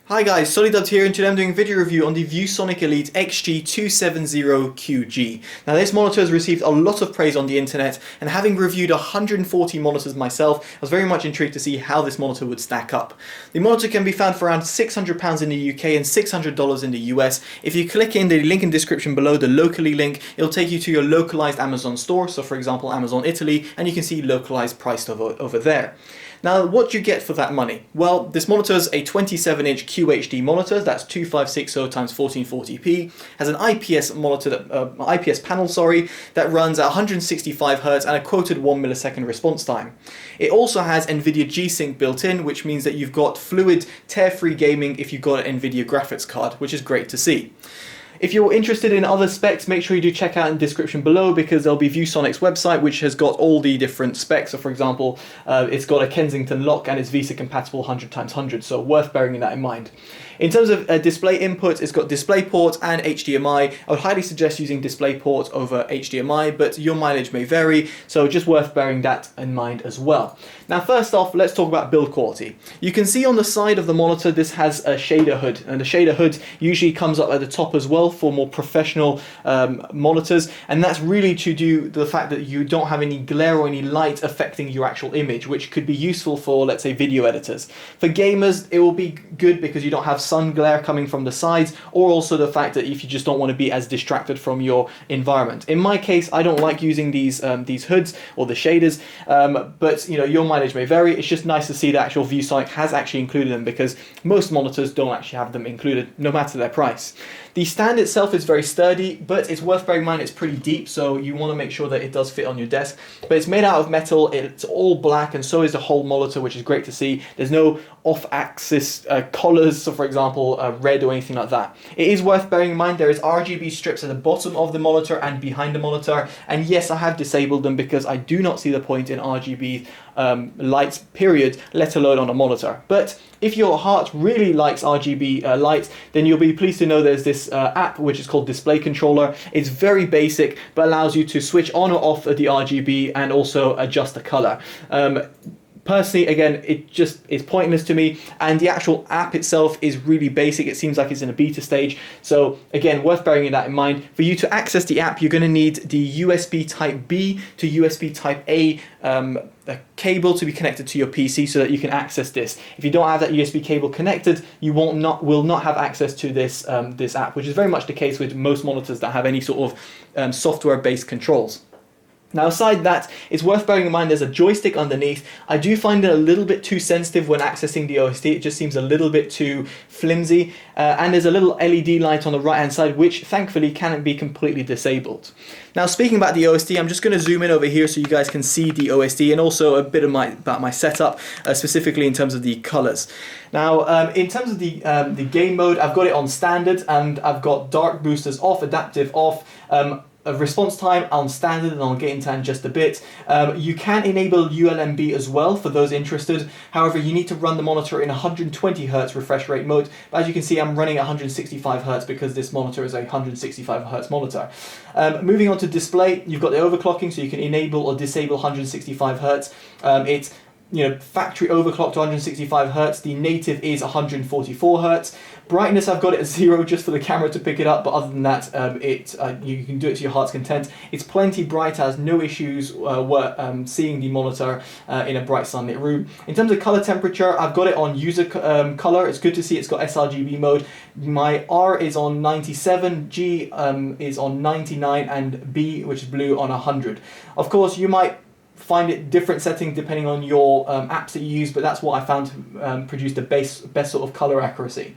Hi guys, Totallydubbed here, and today I'm doing a video review on the ViewSonic Elite XG270QG. Now this monitor has received a lot of praise on the internet, and having reviewed 140 monitors myself, I was very much intrigued to see how this monitor would stack up. The monitor can be found for around £600 in the UK and $600 in the US. If you click in the link in the description below, the locally link, it'll take you to your localized Amazon store, so for example Amazon Italy, and you can see localized priced over there. Now, what do you get for that money? Well, this monitor is a 27-inch QHD monitor, that's 2560x1440p, has an IPS monitor, IPS panel, that runs at 165 Hz and a quoted 1 millisecond response time. It also has NVIDIA G-Sync built in, which means that you've got fluid, tear-free gaming if you've got an NVIDIA graphics card, which is great to see. If you're interested in other specs, make sure you do check out in the description below, because there'll be ViewSonic's website which has got all the different specs. So for example, it's got a Kensington lock and it's VESA compatible 100x100, so worth bearing that in mind. In terms of display input, it's got DisplayPort and HDMI. I would highly suggest using DisplayPort over HDMI, but your mileage may vary, so just worth bearing that in mind as well. Now first off, let's talk about build quality. You can see on the side of the monitor this has a shader hood, and the shader hood usually comes up at the top as well for more professional monitors, and that's really to do with the fact that you don't have any glare or any light affecting your actual image, which could be useful for, let's say, video editors. For gamers, it will be good because you don't have sun glare coming from the sides, or also the fact that if you just don't want to be as distracted from your environment. In my case, I don't like using these hoods or the shaders, but you know, your mileage may vary. It's just nice to see that actual ViewSonic has actually included them, because most monitors don't actually have them included, no matter their price. The stand itself is very sturdy, but it's worth bearing in mind it's pretty deep, so you want to make sure that it does fit on your desk. But it's made out of metal, it's all black, and so is the whole monitor, which is great to see. There's no off-axis collars, so for example red or anything like that. It is worth bearing in mind there is RGB strips at the bottom of the monitor and behind the monitor, and yes, I have disabled them because I do not see the point in RGB lights, period, let alone on a monitor. But if your heart really likes RGB lights, then you'll be pleased to know there's this app which is called Display Controller. It's very basic, but allows you to switch on or off the RGB and also adjust the color. Personally, again, it just is pointless to me, and the actual app itself is really basic. It seems like it's in a beta stage, so again, worth bearing that in mind. For you to access the app, you're going to need the USB Type B to USB Type A a cable to be connected to your PC so that you can access this. If you don't have that USB cable connected, you will not have access to this this app, which is very much the case with most monitors that have any sort of software-based controls. Now aside that, it's worth bearing in mind there's a joystick underneath. I do find it a little bit too sensitive when accessing the OSD. It just seems a little bit too flimsy, and there's a little LED light on the right hand side, which thankfully can be completely disabled. Now speaking about the OSD, I'm just going to zoom in over here so you guys can see the OSD, and also a bit of about my setup, specifically in terms of the colors. Now in terms of the game mode, I've got it on standard, and I've got dark boosters off, adaptive off, response time on standard, and I'll get into that in just a bit. You can enable ULMB as well for those interested. However, you need to run the monitor in 120 Hz refresh rate mode. But as you can see, I'm running 165 Hz because this monitor is a 165 Hz monitor. Moving on to display, you've got the overclocking, so you can enable or disable 165 Hz. It's factory overclocked to 165 Hz. The native is 144 Hz. Brightness, I've got it at 0 just for the camera to pick it up, but other than that, you can do it to your heart's content. It's plenty bright, has no issues seeing the monitor in a bright sunlit room. In terms of color temperature, I've got it on user color. It's good to see it's got sRGB mode. My R is on 97, G is on 99, and B, which is blue, on 100. Of course, you might find it different settings depending on your apps that you use, but that's what I found to produce the best sort of color accuracy.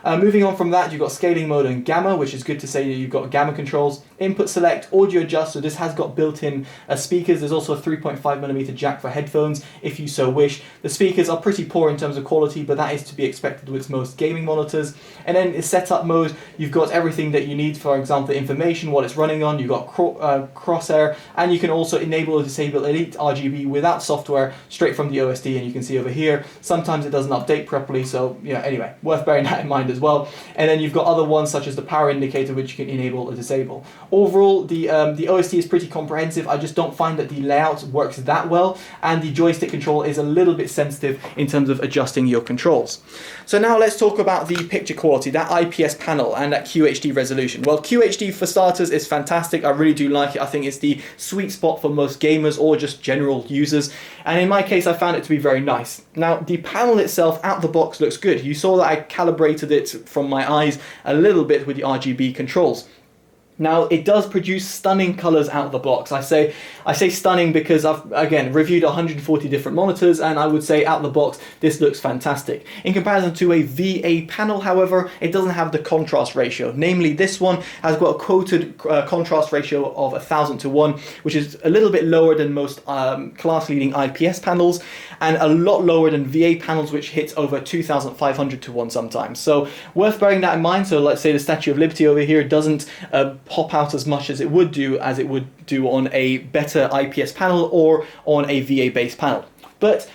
Moving on from that, you've got scaling mode and gamma, which is good to say that you've got gamma controls. Input select, audio adjust, so this has got built-in speakers. There's also a 3.5mm jack for headphones if you so wish. The speakers are pretty poor in terms of quality, but that is to be expected with most gaming monitors. And then in setup mode, you've got everything that you need, for example, the information, what it's running on, you've got crosshair, and you can also enable or disable Elite RGB without software straight from the OSD, and you can see over here, sometimes it doesn't update properly, so anyway, worth bearing that in mind find as well. And then you've got other ones such as the power indicator, which you can enable or disable. Overall, the OSD is pretty comprehensive. I just don't find that the layout works that well, and the joystick control is a little bit sensitive in terms of adjusting your controls. So now let's talk about the picture quality, that IPS panel and that QHD resolution. Well, QHD for starters is fantastic. I really do like it. I think it's the sweet spot for most gamers or just general users. And in my case, I found it to be very nice. Now, the panel itself out the box looks good. You saw that I calibrated it from my eyes a little bit with the RGB controls. Now, it does produce stunning colors out of the box. I say stunning because I've, again, reviewed 140 different monitors, and I would say out of the box, this looks fantastic. In comparison to a VA panel, however, it doesn't have the contrast ratio. Namely, this one has got a quoted contrast ratio of 1000 to 1, which is a little bit lower than most class-leading IPS panels, and a lot lower than VA panels, which hits over 2500 to 1 sometimes. So, worth bearing that in mind. So, let's say the Statue of Liberty over here doesn't pop out as much as it would do on a better IPS panel or on a VA-based panel. But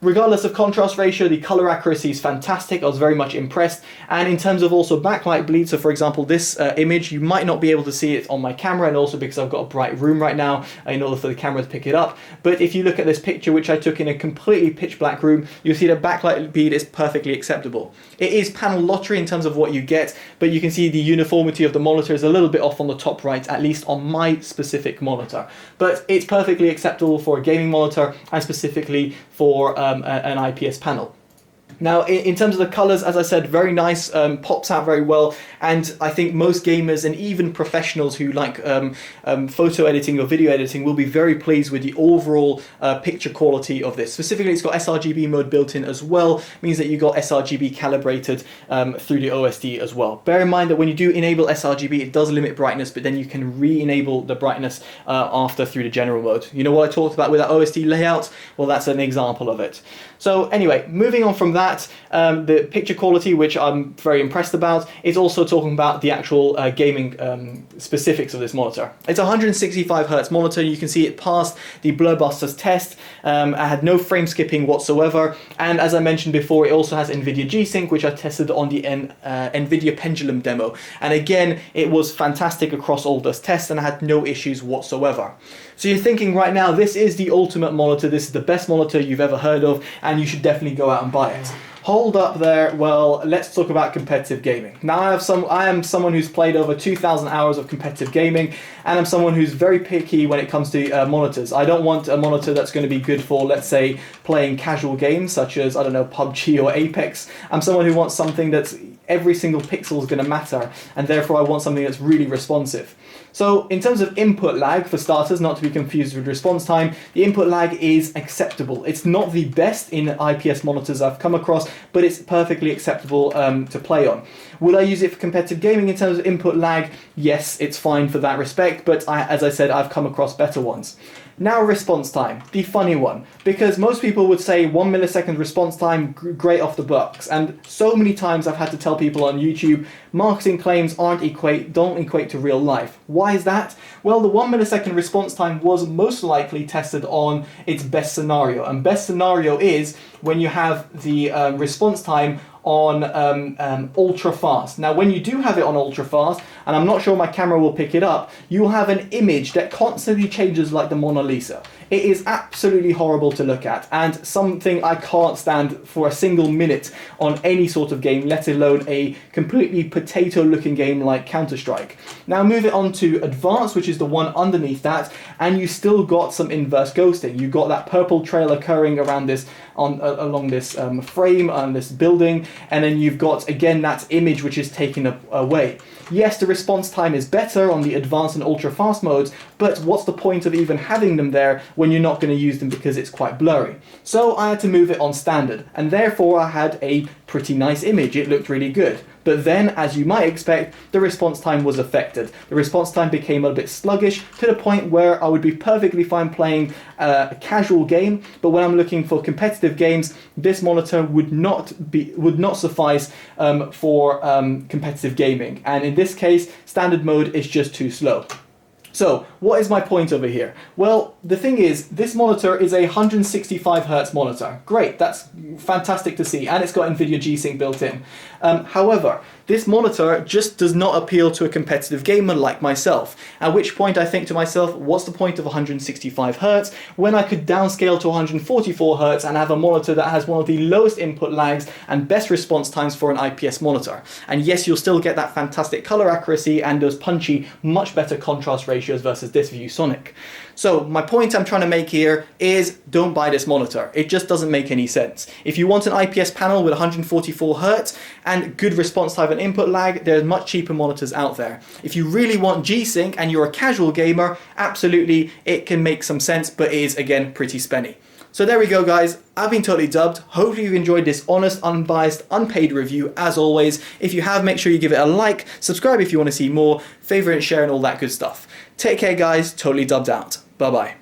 regardless of contrast ratio, the color accuracy is fantastic. I was very much impressed. And in terms of also backlight bleed, so for example, this image, you might not be able to see it on my camera, and also because I've got a bright room right now in order for the camera to pick it up. But if you look at this picture, which I took in a completely pitch black room, you'll see that backlight bleed is perfectly acceptable. It is panel lottery in terms of what you get, but you can see the uniformity of the monitor is a little bit off on the top right, at least on my specific monitor. But it's perfectly acceptable for a gaming monitor, and specifically for an IPS panel. Now, in terms of the colors, as I said, very nice, pops out very well, and I think most gamers and even professionals who like photo editing or video editing will be very pleased with the overall picture quality of this. Specifically, it's got sRGB mode built in as well, means that you got sRGB calibrated through the OSD as well. Bear in mind that when you do enable sRGB, it does limit brightness, but then you can re-enable the brightness after through the general mode. You know what I talked about with that OSD layout? Well, that's an example of it. So anyway, moving on from that, the picture quality, which I'm very impressed about, is also talking about the actual gaming specifics of this monitor. It's a 165 Hz monitor. You can see it passed the Blurbuster's test. I had no frame skipping whatsoever, and as I mentioned before, it also has NVIDIA G-Sync, which I tested on the NVIDIA Pendulum demo, and again, it was fantastic across all those tests, and I had no issues whatsoever. So you're thinking right now, this is the ultimate monitor, this is the best monitor you've ever heard of, and you should definitely go out and buy it. Hold up there. Well, let's talk about competitive gaming. Now, I am someone who's played over 2,000 hours of competitive gaming, and I'm someone who's very picky when it comes to monitors. I don't want a monitor that's going to be good for, let's say, playing casual games such as, I don't know, PUBG or Apex. I'm someone who wants something that's every single pixel is going to matter, and therefore I want something that's really responsive. So in terms of input lag, for starters, not to be confused with response time, the input lag is acceptable. It's not the best in IPS monitors I've come across, but it's perfectly acceptable to play on. Will I use it for competitive gaming in terms of input lag? Yes, it's fine for that respect, but as I said, I've come across better ones. Now, response time, the funny one, because most people would say 1 millisecond response time, great off the box, and so many times I've had to tell people on YouTube, marketing claims don't equate to real life. Why is that? Well, the 1 millisecond response time was most likely tested on its best scenario, and best scenario is when you have the response time on ultra fast. Now, when you do have it on ultra fast, and I'm not sure my camera will pick it up, you'll have an image that constantly changes like the Mona Lisa. It is absolutely horrible to look at, and something I can't stand for a single minute on any sort of game, let alone a completely potato-looking game like Counter-Strike. Now move it on to Advanced, which is the one underneath that, and you still got some inverse ghosting. You got that purple trail occurring around this, along this frame on this building, and then you've got again that image which is taken away. Yes, the response time is better on the advanced and ultra fast modes, but what's the point of even having them there when you're not going to use them because it's quite blurry? So I had to move it on standard, and therefore I had a pretty nice image. It looked really good. But then, as you might expect, the response time was affected. The response time became a bit sluggish to the point where I would be perfectly fine playing a casual game, but when I'm looking for competitive games, this monitor would not suffice for competitive gaming. And in this case, standard mode is just too slow. So, what is my point over here? Well, the thing is, this monitor is a 165Hz monitor. Great, that's fantastic to see, and it's got NVIDIA G-Sync built in. However, this monitor just does not appeal to a competitive gamer like myself, at which point I think to myself, what's the point of 165Hz when I could downscale to 144Hz and have a monitor that has one of the lowest input lags and best response times for an IPS monitor. And yes, you'll still get that fantastic color accuracy and those punchy, much better contrast ratios versus this ViewSonic. So my point I'm trying to make here is don't buy this monitor. It just doesn't make any sense. If you want an IPS panel with 144Hz and good response time and input lag, there's much cheaper monitors out there. If you really want G-Sync and you're a casual gamer, absolutely it can make some sense, but is again pretty spenny. So there we go, guys. I've been Totally Dubbed. Hopefully you've enjoyed this honest, unbiased, unpaid review as always. If you have, make sure you give it a like, subscribe if you want to see more, favorite and share and all that good stuff. Take care, guys. Totally Dubbed out. Bye-bye.